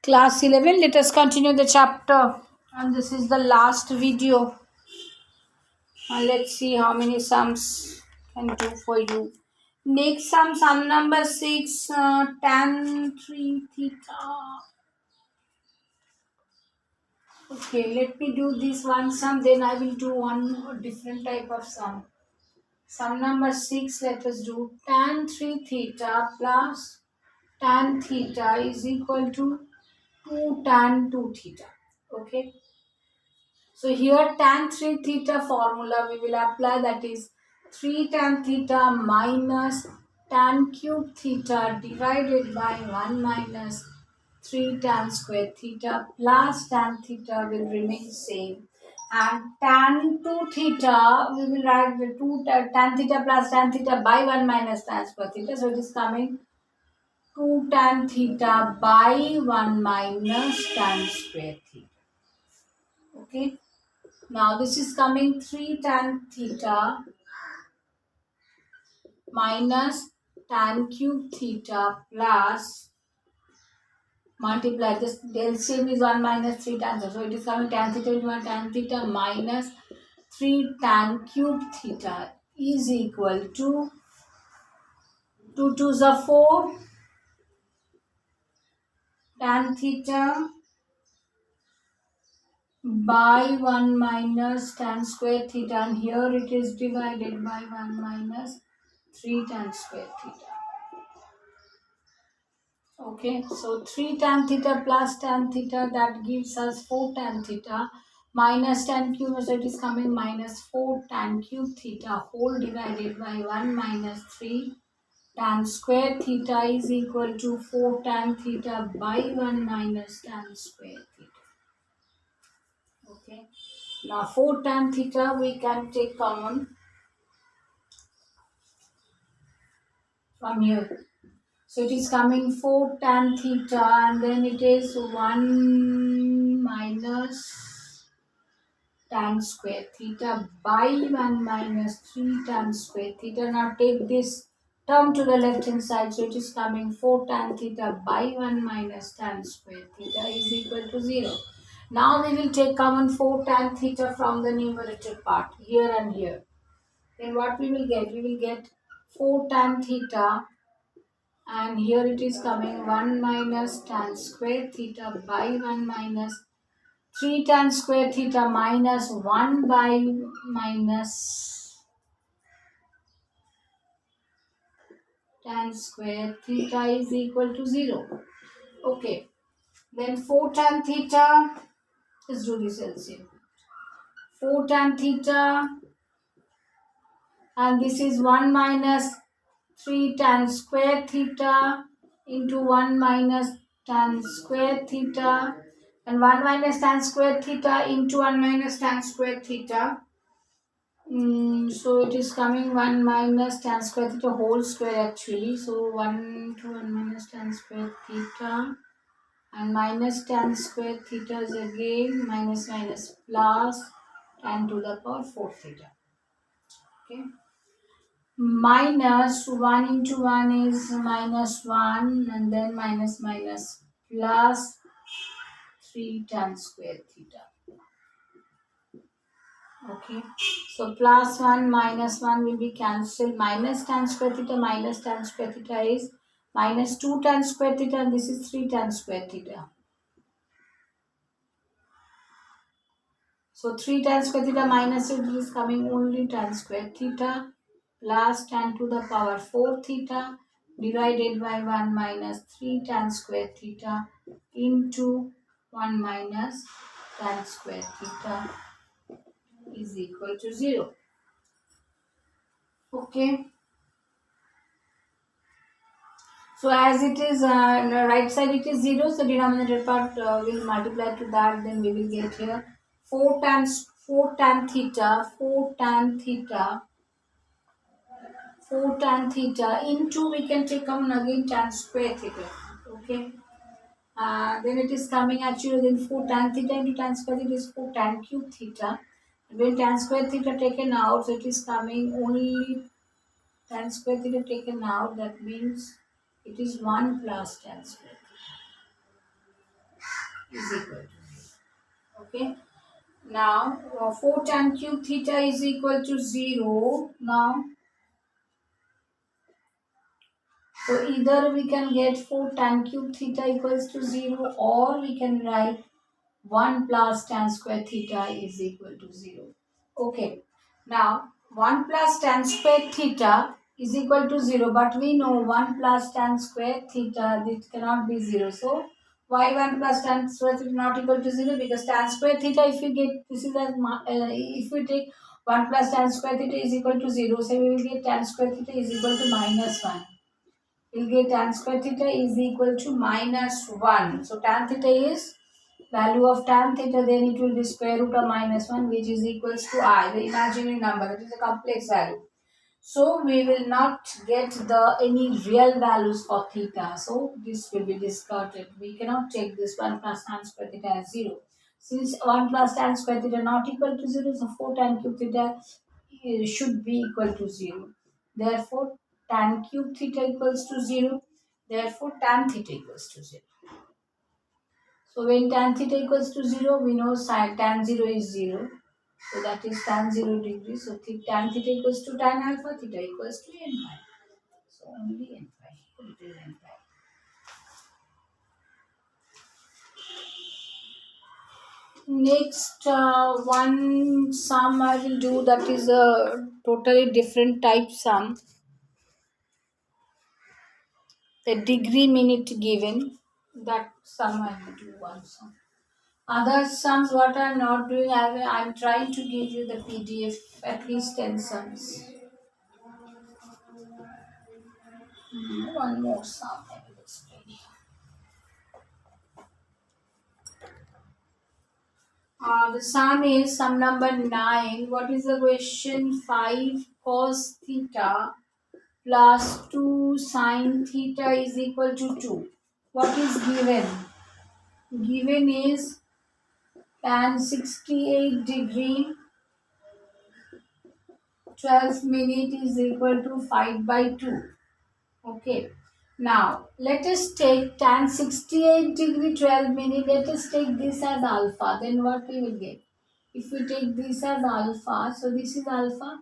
Class 11, let us continue the chapter, and this is the last video. Let's see how many sums can do for you. Next sum number 6, tan 3 theta. Okay, let me do this one sum, then I will do one different type of sum. Sum number 6, let us do tan 3 theta plus tan theta is equal to 2 tan 2 theta. Okay. So here tan 3 theta formula we will apply, that is 3 tan theta minus tan cube theta divided by 1 minus 3 tan square theta plus tan theta will remain same, and tan 2 theta we will write the 2 tan theta plus tan theta by 1 minus tan square theta, so it is coming 2 tan theta by 1 minus tan square theta. Okay. Now this is coming 3 tan theta minus tan cube theta plus multiply this LCM is 1 minus 3 tan theta. So it is coming tan theta into 1 tan theta minus 3 tan cube theta is equal to 2 2s are 4 tan theta by 1 minus tan square theta, and here it is divided by 1 minus 3 tan square theta. Okay, so 3 tan theta plus tan theta, that gives us 4 tan theta minus tan cube, so it is coming minus 4 tan cube theta whole divided by 1 minus 3 tan square theta is equal to 4 tan theta by 1 minus tan square theta. Okay, now 4 tan theta we can take common from here. So it is coming 4 tan theta, and then it is 1 minus tan square theta by 1 minus 3 tan square theta. Now take this term to the left hand side. So it is coming 4 tan theta by 1 minus tan square theta is equal to 0. Now we will take common 4 tan theta from the numerator part here and here. Then what we will get? We will get 4 tan theta, and here it is coming 1 minus tan square theta by 1 minus 3 tan square theta minus 1 by minus tan square theta is equal to 0. Okay, then 4 tan theta, let's do this LCM. 4 tan theta, and this is 1 minus 3 tan square theta into 1 minus tan square theta, and 1 minus tan square theta into 1 minus tan square theta. So it is coming 1 minus tan square theta whole square actually. So 1 to 1 minus tan square theta, and minus tan square theta is again minus minus plus tan to the power 4 theta. Okay. Minus 1 into 1 is minus 1, and then minus minus plus 3 tan square theta. Okay, so plus 1 minus 1 will be cancelled. Minus tan square theta minus tan square theta is minus 2 tan square theta, and this is 3 tan square theta. So 3 tan square theta minus it is coming only tan square theta plus tan to the power 4 theta divided by 1 minus 3 tan square theta into 1 minus tan square theta is equal to 0. Okay. So as it is on the right side it is 0, so denominator part will multiply to that, then we will get here 4 tan theta into, we can take common again tan square theta. Okay. Then it is coming actually, then 4 tan theta into tan square theta is 4 tan cube theta. When tan square theta taken out, so it is coming only tan square theta taken out, that means it is 1 plus tan square theta. is equal to 0. Okay. Now 4 tan cube theta is equal to 0. Now, so either we can get 4 tan cube theta equals to 0, or we can write 1 plus tan square theta is equal to 0. Okay. Now 1 plus tan square theta is equal to 0, but we know 1 plus tan square theta, this cannot be 0. So why 1 plus tan square theta not equal to 0? Because tan square theta, if you get, this is as if we take 1 plus tan square theta is equal to 0, so we will get tan square theta is equal to minus 1. We'll get tan square theta is equal to minus 1. So tan theta is value of tan theta, then it will be square root of minus 1, which is equals to I, the imaginary number. It is a complex value. So we will not get the any real values for theta. So this will be discarded. We cannot take this 1 plus tan square theta as 0. Since 1 plus tan square theta not equal to 0, so 4 tan cube theta should be equal to 0. Therefore, tan cube theta equals to 0. Therefore, tan theta equals to 0. So when tan theta equals to 0, we know sin tan 0 is 0. So that is tan 0 degree. So tan theta equals to tan alpha, theta equals to n pi. So only n pi. It is n pi. Next one sum I will do, that is a totally different type sum. The degree minute given, that sum I will do one sum. Other sums what I am not doing, I am trying to give you the PDF, at least 10 sums. One more sum I will explain here. The sum is sum number 9. What is the question? 5 cos theta plus 2 sin theta is equal to 2. What is given? Given is tan 68 degree 12 minute is equal to 5 by 2. Okay. Now, let us take tan 68 degree 12 minute. Let us take this as alpha. Then what we will get? If we take this as alpha, so this is alpha.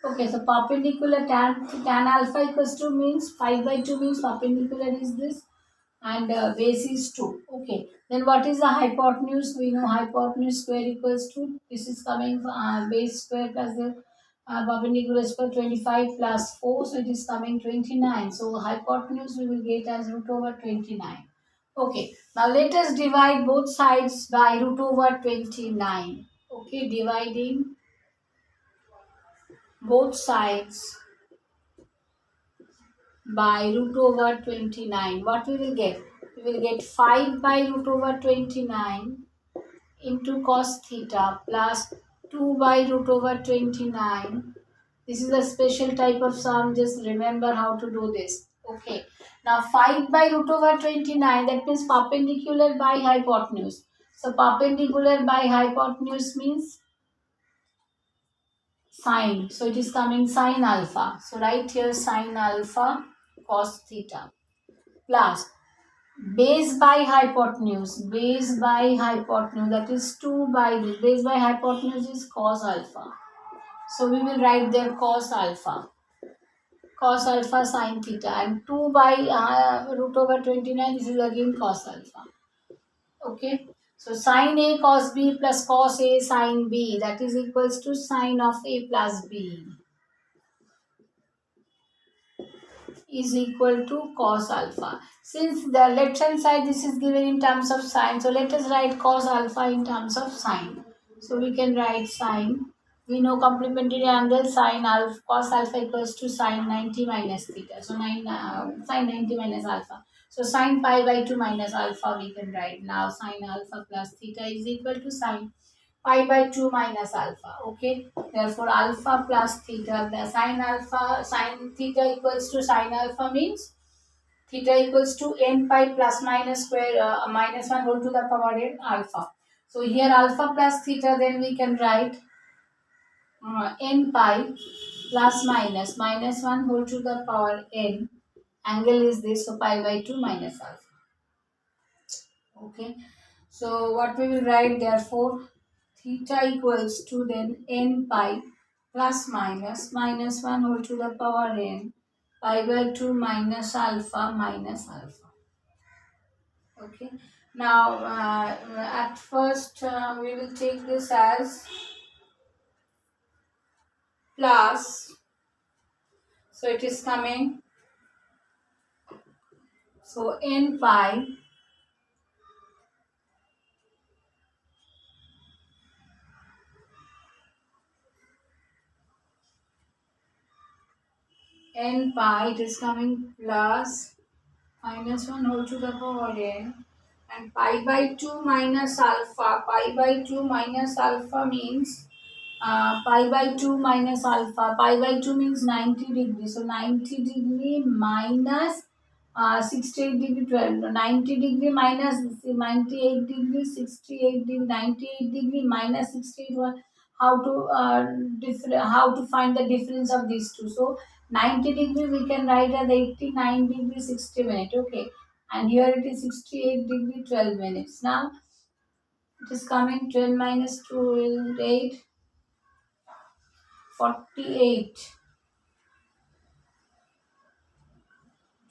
Okay, so perpendicular tan alpha equals to means 5 by 2 means perpendicular is this, and base is 2. Okay, then what is the hypotenuse? We know hypotenuse square equals to, this is coming base square plus the perpendicular square, 25 plus 4, so it is coming 29. So hypotenuse we will get as root over 29. Okay, now let us divide both sides by root over 29. Okay, dividing both sides by root over 29. What we will get? We will get 5 by root over 29 into cos theta plus 2 by root over 29. This is a special type of sum. Just remember how to do this. Okay. Now 5 by root over 29, that means perpendicular by hypotenuse. So perpendicular by hypotenuse means sine. So it is coming sine alpha. So right here sine alpha cos theta plus base by hypotenuse. Base by hypotenuse, that is 2 by this. Base by hypotenuse is cos alpha. So we will write there cos alpha. Cos alpha sine theta, and 2 by root over 29, this is again cos alpha. Okay. So sine A cos B plus cos A sine B, that is equals to sine of A plus B is equal to cos alpha. Since the left hand side this is given in terms of sine, so let us write cos alpha in terms of sine. So we can write sine. We know complementary angle sine alpha cos alpha equals to sine 90 minus theta. So sine 90 minus alpha. So sine pi by 2 minus alpha we can write. Now sine alpha plus theta is equal to sine pi by 2 minus alpha. Okay. Therefore alpha plus theta, the sine theta equals to sine alpha means theta equals to n pi plus minus square minus 1 whole to the power n alpha. So here alpha plus theta, then we can write n pi plus minus 1 whole to the power n. Angle is this, so pi by 2 minus alpha. Okay. So what we will write, therefore theta equals to then n pi plus minus 1 whole to the power n pi by 2 minus alpha. Okay. Now at first we will take this as plus. So it is coming. So n pi it is coming plus minus 1 whole to the power n and pi by 2 minus alpha. Pi by 2 minus alpha means pi by 2 minus alpha. Pi by 2 means 90 degrees. So 90 degree minus 68 degree 12. No, 90 degree minus 98 degree 68 degree 98 degree minus 68. How to how to find the difference of these two? So 90 degree we can write as 89 degree 60 minutes. Okay, and here it is 68 degree 12 minutes. Now it is coming 12 minus 2 is 8. 48,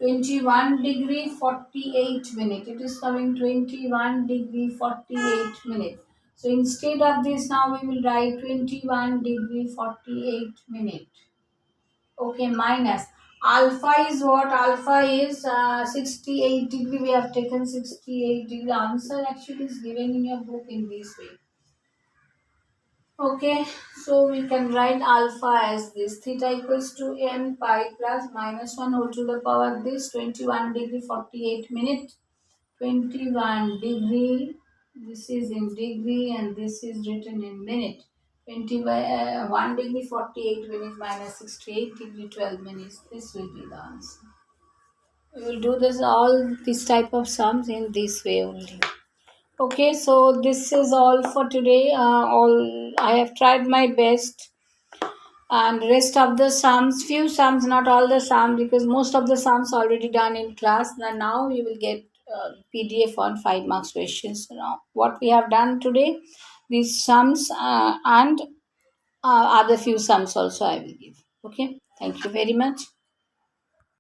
21 degree 48 minutes. It is coming 21 degree 48 minutes. So instead of this, now we will write 21 degree 48 minute. Okay, minus alpha is what? Alpha is 68 degree. We have taken 68 degree. The answer actually is given in your book in this way. Okay, so we can write alpha as this. Theta equals to n pi plus minus 1 whole to the power this 21 degree 48 minute. 21 degree, this is in degree and this is written in minute. 1 degree 48 minutes minus 68 degree 12 minutes. This will be the answer. We will do this all these type of sums in this way only. Okay, so this is all for today. All I have tried my best, and rest of the sums, few sums, not all the sums, because most of the sums already done in class. And now you will get PDF on 5 marks questions. So now what we have done today, these sums and other few sums also I will give. Okay, thank you very much.